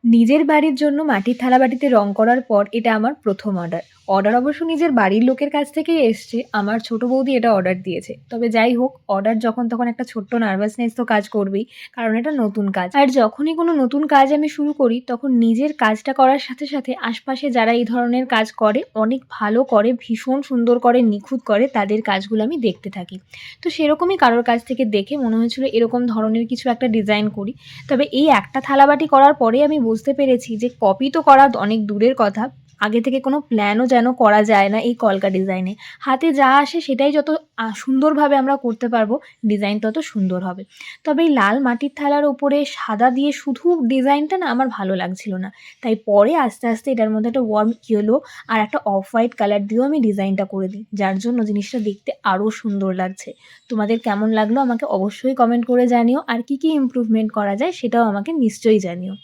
নিজের বাড়ির জন্য মাটির থালাবাটিতে রং করার পর এটা আমার ১ম অর্ডার। অর্ডার অবশ্য নিজের বাড়ির লোকের কাছ থেকেই এসছে। আমার ছোট বৌদি এটা অর্ডার দিয়েছে। তবে যাই হোক, অর্ডার যখন তখন একটা ছোট্ট নার্ভাসনেস তো কাজ করবেই। কারণ এটা নতুন কাজ। আর যখনই কোনো নতুন কাজ আমি শুরু করি তখন নিজের কাজটা করার সাথে, সাথে আশপাশে যারা এই ধরনের কাজ করে, অনেক ভালো করে, ভীষণ সুন্দর করে, নিখুঁত করে তাদের কাজগুলো আমি দেখতে থাকি। তো সেরকমই কারোর কাছ থেকে দেখে মনে হয়েছিল এরকম ধরনের কিছু একটা ডিজাইন করি। তবে এই একটা থালাবাটি করার পরেই আমি বুঝতে পেরেছি যে কপি তো করা অনেক দূরের কথা, আগে থেকে কোনো প্ল্যানও যেন করা যায় না এই কলকা ডিজাইনে। হাতে যা আসে সেটাই যত সুন্দরভাবে আমরা করতে পারবো, ডিজাইন তত সুন্দর হবে। তবে এই লাল মাটির থালার ওপরে সাদা দিয়ে শুধু ডিজাইনটা না আমার ভালো লাগছিল না। তাই পরে আস্তে, আস্তে এটার মধ্যে একটা ওয়ার্ম ইয়েলো আর একটা অফ হোয়াইট কালার দিয়েও আমি ডিজাইনটা করে দিই। যার জন্য জিনিসটা দেখতে আরও সুন্দর লাগছে। তোমাদের কেমন লাগলো আমাকে অবশ্যই কমেন্ট করে জানিও। আর কী, কী ইমপ্রুভমেন্ট করা যায় সেটাও আমাকে নিশ্চয়ই জানিও।